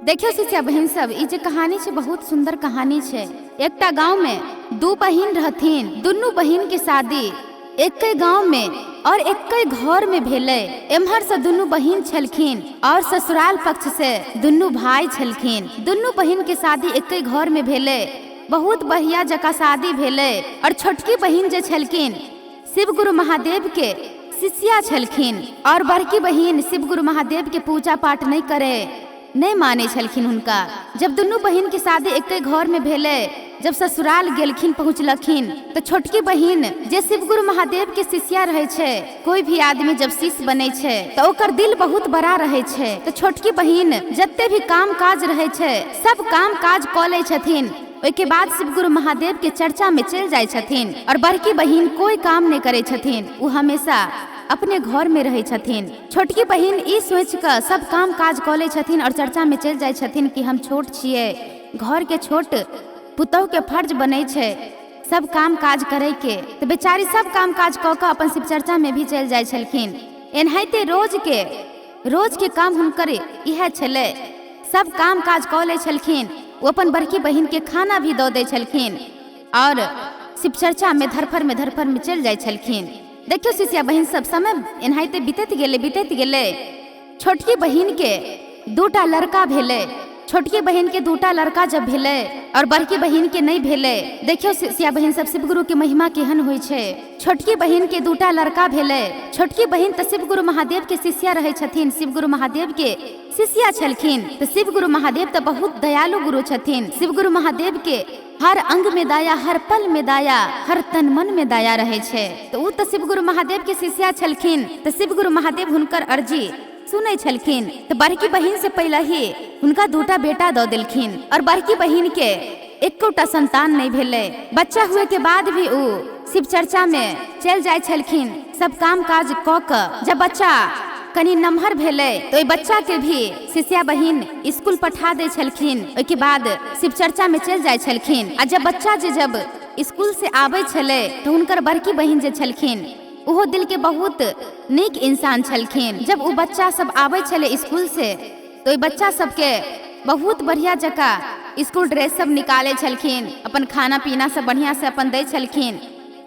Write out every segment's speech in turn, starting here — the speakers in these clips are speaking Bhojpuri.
देखियो शिष्या बहन सब, ई जे कहानी छे बहुत सुंदर कहानी छे। एकटा गांव में दू बहिन रहथिन। दुनू बहिन के शादी एक गांव में और एक घर में भेले। एम्हर से दुनू बहिन छलखिन और ससुराल पक्ष से दुनू भाई छलखिन। दुनू बहिन के शादी एक घर में भेले। बहुत बढ़िया जका शादी भेले। और छोटकी बहिन जे छलखिन शिव गुरु महादेव के शिष्या छलखिन। और बड़की बहिन शिव गुरु महादेव के पूजा पाठ नहीं माने छलखिन हुनका। जब दुनू बहिन की शादी एक घर में भेले, जब ससुराल गेलखिन पहुँचलखिन तो छोटकी बहिन जे शिव गुरु महादेव के शिष्या रहे छे, कोई भी आदमी जब शिष्य बने छे तो ओकर दिल बहुत बड़ा रहे छे। तो छोटकी बहिन जत्ते भी काम काज रहे छे सब काम काज क ले छथिन। ओके बाद शिव गुरु महादेव के चर्चा में चल जाए छथिन। और बड़की बहिन कोई काम नहीं करे छथिन, वो हमेशा अपने घर में रहे छथिन। छोटकी बहिन ई सोच कर सब काम काज क ले छथिन और चर्चा में चल जाए छथिन कि हम छोट छिए, घर के छोट पुतोह के फर्ज बने छे सब काम काज करे के। तो बेचारी सब काम काज क के अपन शिव चर्चा में भी चल जाए छलखिन। एनाहिते रोज के काम हुनकर इहे छले, सब काम काज क ले छलखिन। वो अपन बड़की बहिन के खाना भी दो दे छलखिन और शिव चर्चा में धरफर में चल जाए छलखिन। देखियो शिष्या बहिन सब, समय एनाहिते बीतत गेले। छोटकी बहिन के दूटा लड़का भेले। छोटकी बहिन के दूटा लड़का जब भेले और बड़की बहिन के नहीं भेले। देखियो शिष्या बहिन सब, शिव गुरु के महिमा केहन होइ छे। छोटकी बहिन के दूटा लड़का भेले। छोटकी बहिन तो शिव गुरु महादेव के शिष्या रहे छथिन, शिव गुरु महादेव के शिष्या छलखिन। तो शिव गुरु महादेव तो बहुत दयालु गुरु छथिन। शिव गुरु महादेव के हर अंग में दया, हर पल में दया, हर तन मन में दया रहे छे। तो वो तो शिव गुरु महादेव के शिष्या छलखिन। तो शिव गुरु महादेव हुनकर अर्जी सुने छलखिन। तो बड़की बहिन से पहले ही उनका दूटा बेटा दो दिलखिन। और बड़की बहिन के एकोटा संतान नहीं भेले। बच्चा हुए के बाद भी वो शिव चर्चा में चल जाए छलखिन सब काम काज क के। जब बच्चा कनी नमहर भेले तो बच्चा के भी शिष्या बहिन स्कूल पठा दे छलखिन। ओके बाद शिव चर्चा में चल जाए छलखिन। आ जब बच्चा जब स्कूल से आवे छले तो उनकर बड़की बहिन जे छलखिन वो दिल के बहुत नीक इंसान छलखिन। जब वो बच्चा सब आवे छले स्कूल से तो बच्चा सबके बहुत बढ़िया जका स्कूल ड्रेस सब निकाले छलखिन, अपन खाना पीना सब बढ़िया से अपन दे छलखिन।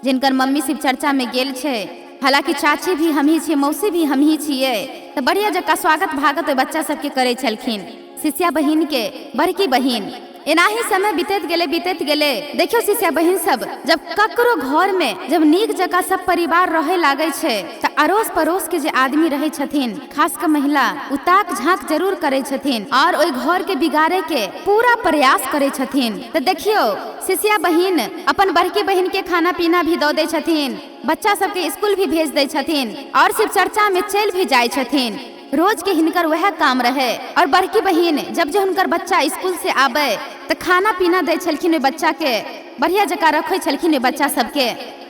जिनकर मम्मी शिव चर्चा में गेल छे, हालांकि चाची भी हम ही छे, मौसी भी हम ही छिए, तो बढ़िया जका स्वागत भागत बच्चा सबके करे छलखिन शिष्या बहिन के बड़की बहिन। एनाही समय बीतत गेले। देखियो शिष्या बहिन सब, जब ककरो घर में जब नीक जका सब परिवार रहे लागे छे तो अड़ोस पड़ोस के जे आदमी रहे छथिन, खास कर महिला, उताक झांक जरूर करे छथिन और ओई घर के बिगाड़े के पूरा प्रयास करे छथिन। तो देखियो शिष्या बहिन अपन बड़की बहिन के खाना पीना भी दो दे छथिन, बच्चा सबके स्कूल भी भेज दे छथिन और शिव चर्चा में चल भी जाए छथिन। रोज के हिनकर वह काम रहे। और बड़की बहिन जब हुनकर बच्चा स्कूल से आवे तो खाना पीना दे छलखिन, बच्चा के बढ़िया जका रखे छलखिन बच्चा सबके।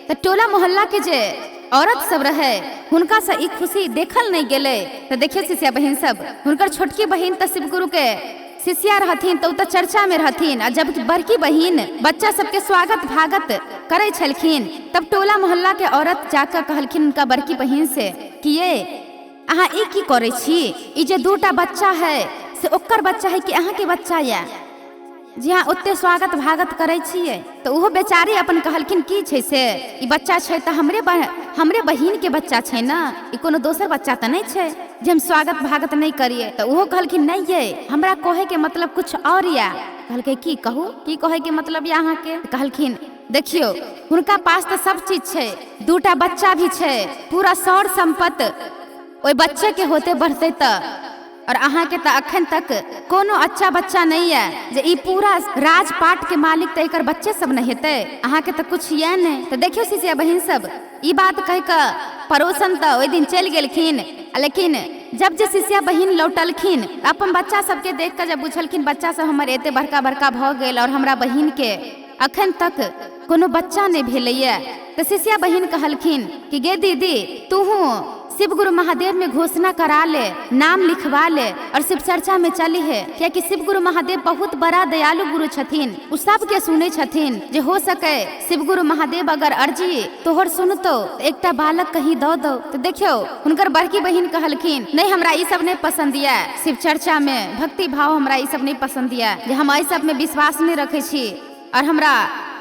तो टोला मोहल्ला के जे औरत सब रहे हुनका से ई खुशी देखल नहीं गेले। तो देखियो शिष्या बहिन सब, हुनकर छोटकी बहिन तो शिव गुरु के शिष्या रहथिन तो चर्चा में रहथिन। और जब बड़की बहिन बच्चा सबके स्वागत भागत करे छलखिन तब टोला मोहल्ला के औरत जाकर कहलखिन उनका बड़की बहिन से कि ये अहाँ ई की करे छी, ई जे दूटा बच्चा है से ओकर बच्चा है कि अहाँ के बच्चा या जी हाँ ओते स्वागत भागत करे छिए। तो वो बेचारी अपन कहलखिन की छे से ई बच्चा छे तो हमरे बहिन के बच्चा छे ना, ई कोनो दोसर बच्चा तो नहीं छे जे हम स्वागत भागत नहीं करिए। तो वो कहलखिन नहीं ये हमरा कहे के मतलब कुछ और या। कहलके की कहू, की कहे के मतलब या अहाँ के। कहलखिन देखियो हुनका पास तो सब चीज छे, दूटा बच्चा भी छे, पूरा सौर संपत्ति ओई बच्चे के होते बढ़ते त, और अहाँ के तो अखन तक कोनो अच्छा बच्चा नहीं है जे ई पूरा राजपाट के मालिक तो एकर बच्चे सब नहीं हेते, अहाँ के तो कुछ ये नहीं। तो देखियो शिष्या बहिन सब, ई बात कह के पड़ोसन तो ओई दिन चल गेलखिन। लेकिन जब जे शिष्या बहिन लौटलखिन अपन बच्चा सबके देख कर जब पूछलखिन बच्चा सब हमर एते बड़का भ गेल और हमरा बहिन के अखन तक कोनो बच्चा नहीं भेलैया। तो शिष्या बहिन कहलखिन कि गे दीदी तू शिव गुरु महादेव में घोषणा करा ले, नाम लिखवा ले और शिव चर्चा में चली है। क्या कि शिव गुरु महादेव बहुत बड़ा दयालु गुरु छथिन, उ सब के सुने छथिन। जे हो सके शिव गुरु महादेव अगर अर्जी तोहर सुनतो एकटा बालक कहीं दो तो देखियो हुनकर बड़की बहिन कहलखिन नहीं हमरा ई सब नहीं पसंद या, शिव चर्चा में भक्ति भाव हमरा ई सब नहीं पसंद या, जे हम ई सब में विश्वास नहीं रखे छी और हमरा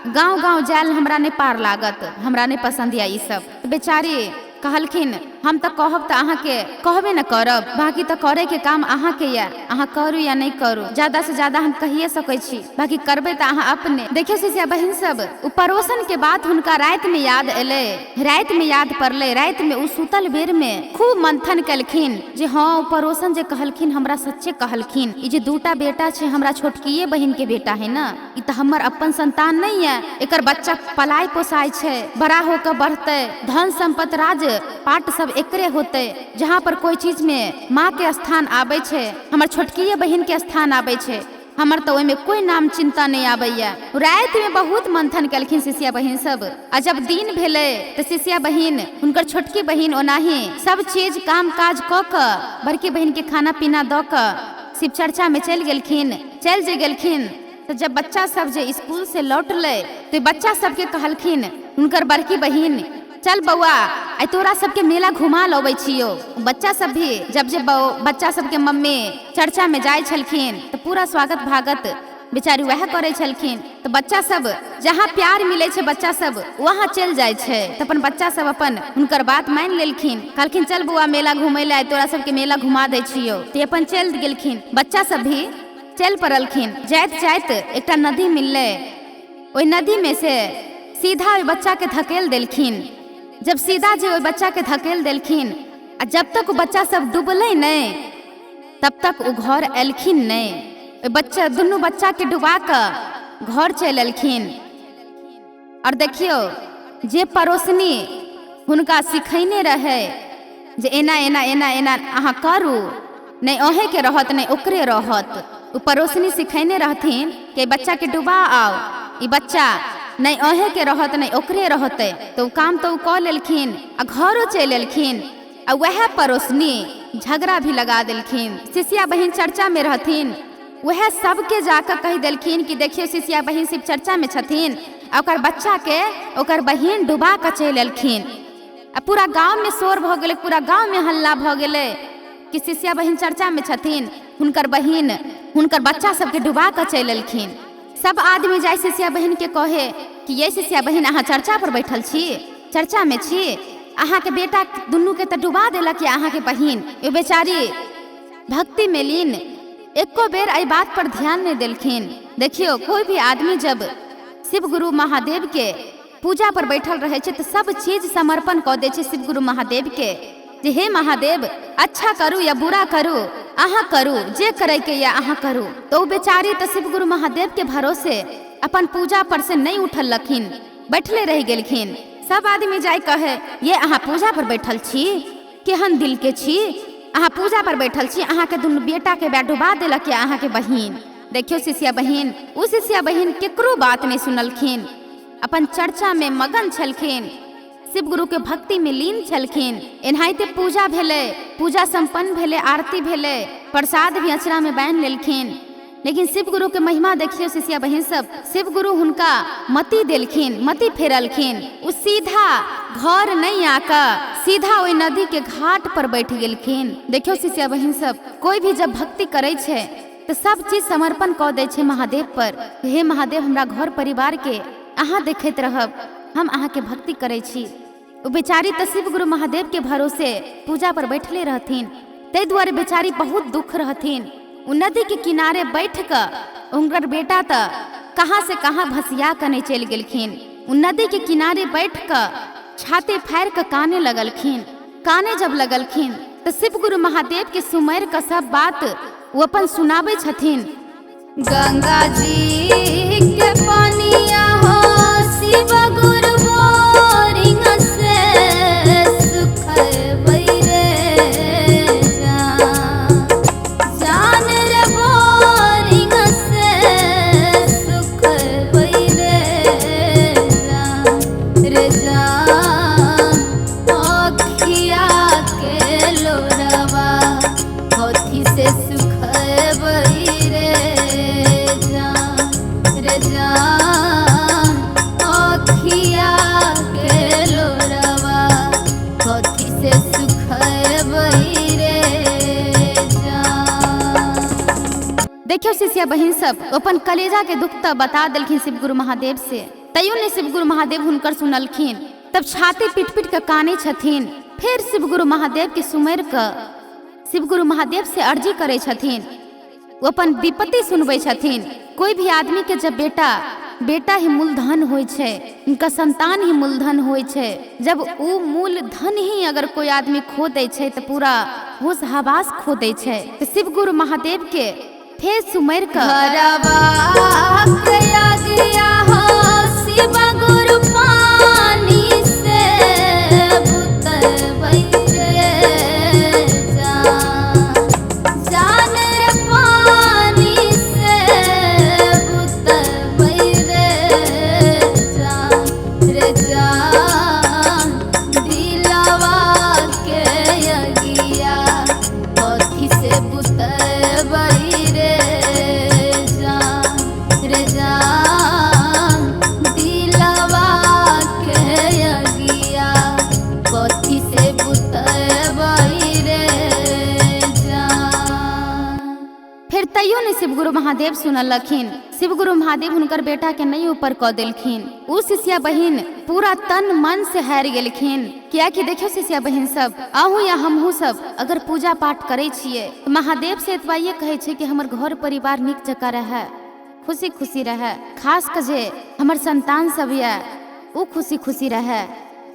गांव गांव जायल हमरा नहीं पार लागत, हमरा नहीं पसंद या ई सब। तो बेचारी कहलखिन हम तो कहब तो अहाँ के कहबे न करब, बाकी तो करे के काम अहाँ के या, अहाँ करू या नहीं करू, ज्यादा से ज्यादा हम कहिए सकै छी, बाकी करबे तो अहाँ अपने। देखियो शिष्या बहिन सब उ परोसन के बात हुनका रात में याद एले, रात में याद पड़ले, रात में उ सुतल बेर में खूब मंथन कलखिन जे हाँ उ परोसन जे कहलखिन हमरा सच्चे कहलखिन। ई जे दूटा बेटा छे हमरा छोटकिए बहिन के बेटा है ना, ई तो हमर अपन संतान नहीं है, एकर बच्चा पलाय पोसाय छे, बड़ा होकर बढ़ते, धन संपत्ति राज पाट सब एकरे होते। जहाँ पर कोई चीज में माँ के स्थान आबे छे, हमर छोटकी बहिन के स्थान आबे छे, हमर तो ओमे कोई नाम चिंता नहीं आबैया। रात में बहुत मंथन कलखिन शिष्या बहिन सब, आ जब दिन भेले तो शिष्या बहिन हुनकर छोटकी बहिन ओनाही सब चीज काम काज क क बड़की बहिन के खाना पीना द क शिव चर्चा में चल गेलखिन। तो जब बच्चा सब जे स्कूल से लौटले तो बच्चा सबके कहलखिन हुनकर बड़की बहिन चल बउआ आई तोरा सबके मेला घुमा लबै छियो। बच्चा सब भी जब बच्चा सबके मम्मी चर्चा में जाय छलखिन तो पूरा स्वागत भागत बेचारी वह करे छलखिन। तो बच्चा सब जहाँ प्यार मिले छे बच्चा सब वहाँ चल जाय छे, तो अपन बच्चा सब अपन हुनकर बात मान लेलखिन, कहलखिन चल बउआ मेला घूमे ले, तोरा सबके मेला घुमा दे छियो। तो अपन चल गेलखिन, बच्चा सब भी चल पड़लखिन। जाइत जाइत एकटा नदी मिलले, ओई नदी में से सीधा ओई बच्चा के धकेल देलखिन। जब सीधा जे ओई बच्चा के धकेल देलखिन आ जब तक वो बच्चा सब डूबले नहीं तब तक वो घर एलखिन नहीं। बच्चा दुनू बच्चा के डुबा कर घर चल एलखिन। और देखियो जे पड़ोसनी हुनका सिखैने रहे जे एना एना एना एना अहाँ करू, नहीं ओहे के रहत नहीं ओकरे रहत, वो पड़ोसनी सिखैने रहथिन कि बच्चा के डुबा आओ, ई बच्चा नहीं ओहे के रहत नहीं ओकरे रहते, तो काम तो क लेलखिन आ घरों चल एलखिन। आ वह पड़ोसनी झगड़ा भी लगा देलखिन। शिष्या बहिन चर्चा में रहथिन, वह सबके जाकर कह देलखिन कि देखियो शिष्या बहिन शिव चर्चा में छथिन, ओकर बच्चा के ओकर बहिन डुबा कर चल एलखिन। आ पूरा गांव में शोर भ गेले, पूरा गांव में हल्ला भ गेले कि शिष्या बहिन चर्चा में छथिन, हुनकर बहिन हुनकर बच्चा सबके डुबा कर चल एलखिन। सब आदमी जाय शिष्या बहिन के कहे कि ये शिष्या बहिन अहाँ चर्चा पर बैठल छी, चर्चा में छी, अहाँ के बेटा दुनू के तो डुबा देलक या अहाँ के बहिन। ये बेचारी भक्ति में लीन एको बेर आई बात पर ध्यान नहीं देलखिन। देखियो कोई भी आदमी जब शिव गुरु महादेव के पूजा पर बैठल रहे छे तो सब चीज समर्पण कर दे छे शिव गुरु महादेव के, जे हे महादेव अच्छा करू या बुरा करू अहाँ करू, जे करे के या अहाँ करू। तो बेचारी तो शिव गुरु महादेव के भरोसे अपन पूजा पर से नहीं उठल लखिन, बैठले रह गेलखिन। सब आदमी जाय कहे ये अहाँ पूजा पर बैठल छी, केहन दिल के छी, अहाँ पूजा पर बैठल छी, अहाँ के दुनू बेटा के बैठ डुबा देलक या अहाँ के बहिन। देखियो शिष्या बहिन उ शिष्या बहिन केकरो बात नहीं सुनलखिन, अपन चर्चा में मगन छलखिन, शिव गुरु के भक्ति में लीन छलखिन। एनाहिते पूजा भेले, पूजा संपन्न भेले, आरती भेले, प्रसाद भी अचरा में बांध लेलखिन। लेकिन शिव गुरु के महिमा देखियो शिष्या बहिन सब, शिव गुरु हुनका मति देलखिन, मति फेरलखिन। उ सीधा घर नहीं आकर सीधा ओई नदी के घाट पर बैठ गेलखिन। देखियो शिष्या बहिन सब, कोई भी जब भक्ति करे छे तो सब चीज समर्पण कर दे छे महादेव पर। हे महादेव हमरा घर परिवार के अहाँ देखैत रहब, हम अहाँ के भक्ति करे छी। वो बेचारी तो शिव गुरु महादेव के भरोसे पूजा पर बैठले रहथिन, ते द्वारे बेचारी बहुत दुख रहथिन। उ नदी के किनारे बैठ कर उनकर बेटा तो कहाँ से कहाँ भसिया कर नहीं चल गेलखिन। उ नदी के किनारे बैठ कर छाते फाड़ कर काने लगलखिन। काने जब लगलखिन तो शिव गुरु महादेव के सुमेर का सब बात वो अपन सुनाबे छथिन। गंगा जी के पानिया हो शिव गुरु बोरिंग से सुखबै रे जान रे बोरिंग से सुखबै रे जान अखिया के देखियो शिष्या बहिन सब अपन कलेजा के दुख तब बता दिलखिन शिव गुरु महादेव से। तैयो ने शिव गुरु महादेव हुनकर सुनलखिन। तब छाती पीट पीट के काने छथिन। फिर शिव गुरु महादेव के सुमेर क शिव गुरु महादेव से अर्जी करे छथिन। वो अपन विपत्ति सुनबे छथिन। कोई भी आदमी के जब बेटा ही मूलधन होय छे, उनका संतान ही मूलधन होय छे। जब वो मूलधन ही अगर कोई आदमी खो दे छे तो पूरा होश हवास खो दे छे। तो शिव गुरु महादेव के फिर सुमेर का शिव गुरु पानी से शिव गुरु महादेव सुनलखिन। शिव गुरु महादेव हुनकर बेटा के नहीं ऊपर क देलखिन। उ शिष्या बहिन पूरा तन मन से हार गेलखिन। क्या कि देखियो शिष्या बहिन सब, आहू या हमहू सब अगर पूजा पाठ करे छिए तो महादेव से एतबाइए कहे छे कि हमर घर परिवार निक जका रहे, खुशी खुशी रहे। खास कर जे हमर संतान सब या उ खुशी खुशी रहे,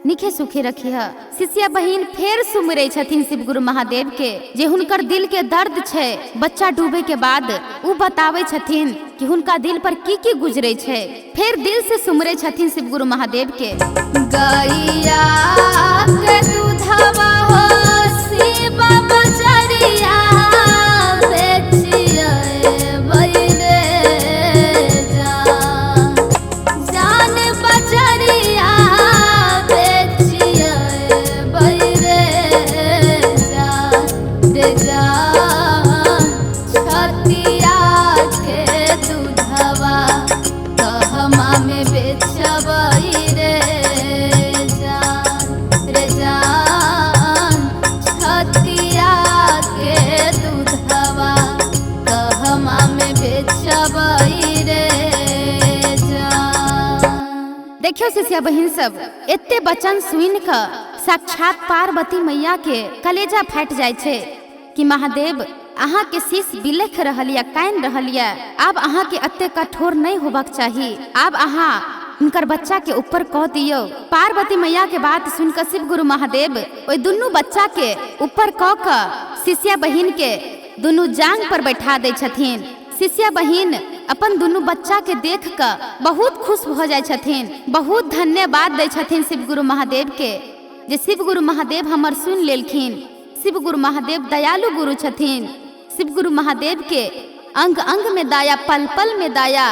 निखे सुखी रखी है। शिष्या बहिन फिर सुमरे छथिन शिव गुरु महादेव के, जे हुनकर दिल के दर्द छे बच्चा डूबे के बाद उ बतावे छथिन कि हुनका दिल पर की गुजरे छे। फिर दिल से सुमरे छथिन शिव गुरु महादेव के। गैया के दूधवा हो शिव बजरिया बेचिए बैरे जान बजरिया देखियो शिष्या बहिन सब एते बचन सुन क साक्षात पार्वती मैया के कलेजा फट जाय छे कि महादेव अहाँ के शीश बिलख रहलिया, कान रहलिया। अब अहाँ के अत्ते कठोर नहीं होबाक चाहिए। अब अहाँ उनकर बच्चा के ऊपर कह दियो। पार्वती मैया के बात सुनकर शिव गुरु महादेव ओई दुनू बच्चा के ऊपर कह क शिष्या बहिन के दुनू जांग पर बैठा दे छथिन। शिष्या बहिन अपन दुनू बच्चा के देख क बहुत खुश हो जाय छथिन, बहुत धन्यवाद दे छथिन शिव गुरु महादेव के, जे शिव गुरु महादेव हमर सुन लेलखिन। शिव गुरु महादेव दयालु गुरु छथिन। शिव गुरु महादेव के अंग अंग में दाया, पल पल में दाया,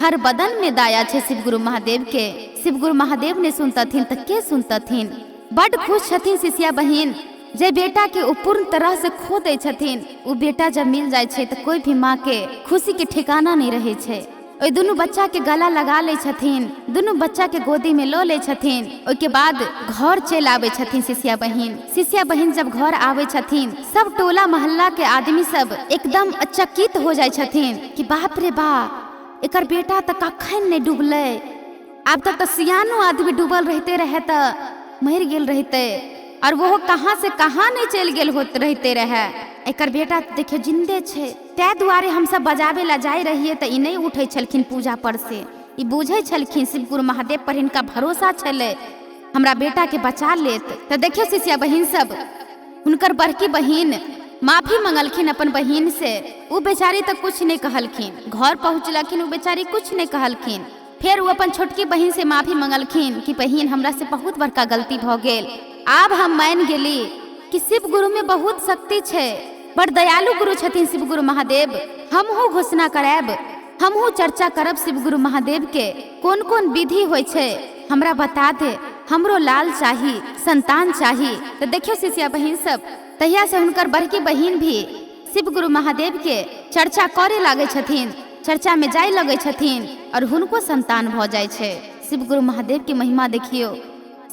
हर बदन में दाया छे शिव गुरु महादेव के। शिव गुरु महादेव ने सुनतथिन त के सुनतथिन। बड़ खुश छथिन शिष्या बहिन, जे बेटा के पूर्ण तरह से खो दे छथिन। उ बेटा जब मिल जाय छे तो कोई भी माँ के खुशी के ठिकाना नहीं रहे छे। ओई दुनू बच्चा के गला लगा ले छथिन, दुनू बच्चा के गोदी में लो ले छथिन। ओई के बाद घर चल आवे छथिन शिष्या बहिन। शिष्या बहिन जब घर आवे छथिन, सब टोला मोहल्ला के आदमी सब एकदम अचकित हो जाय छथिन कि बाप रे बाप, एकर बेटा त कखन नहीं डूबले। अब तक तो सियानो आदमी डूबल रहते रहे त मर गेल रहते, और वो कहाँ से कहाँ नहीं चल गेल होते रहते रहे। एकर बेटा देखियो जिंदे छे। तै दुआरे हम सब बजावे ला जाय रहिए त ई नहीं उठे छलखिन पूजा पर से। ई बुझे छलखिन शिव गुरु महादेव पर इनका भरोसा छले, हमरा बेटा के बचा लेत। त देखियो शिष्या बहिन सब, उनकर बड़की बहिन माफी मंगलखिन अपन बहिन से। उ बेचारी तक कुछ नहीं कहलखिन, घर पहुँचलखिन उ बेचारी कुछ नहीं कहलखिन। फिर वो अपन छोटकी बहिन से माफी मंगलखिन कि बहिन हमरा से बहुत बड़का गलती भ गेल। अब हम मान गेली कि शिव गुरु में बहुत शक्ति छे, बड़ दयालु गुरु छथिन शिव गुरु महादेव। हमहू घोषणा करब, हमहू चर्चा करब शिव गुरु महादेव के। कौन कौन विधि होय छे हमरा बता दे, हमरो लाल चाही, संतान चाही। तो देखियो शिष्या बहिन सब, तहिया से हुनकर बड़की बहिन भी शिव गुरु महादेव के चर्चा करे लागे छथिन, चर्चा में जाय लगे छथिन, और हुनको संतान भ जाय छे। शिव गुरु महादेव की महिमा देखियो।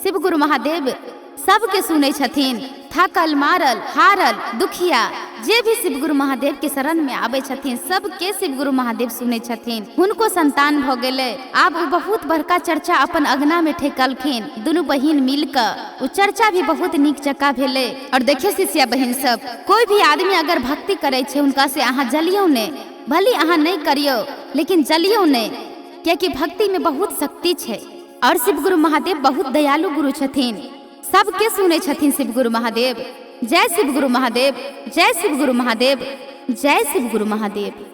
शिव गुरु महादेव सबके सुने छथिन। थाकल मारल हारल दुखिया जे भी शिव गुरु महादेव के शरण में आवे छथिन सबके शिव गुरु महादेव सुने छथिन। उनको संतान भ गेले। आब वो बहुत बड़का चर्चा अपन अगना में ठेकलखिन। दोनों बहिन मिलकर वो चर्चा भी बहुत नीक जका भेले। और देखिए शिष्या बहन सब, कोई भी आदमी अगर भक्ति करे छे उनका से अहाँ जलियो ने, भली अहाँ नहीं करियो लेकिन जलियो ने, क्योंकि भक्ति में बहुत शक्ति छे। और शिव गुरु महादेव बहुत दयालु गुरु छथिन, सबके सुने छथिन शिव गुरु महादेव। जय शिव गुरु महादेव, जय शिव गुरु महादेव, जय शिव गुरु महादेव।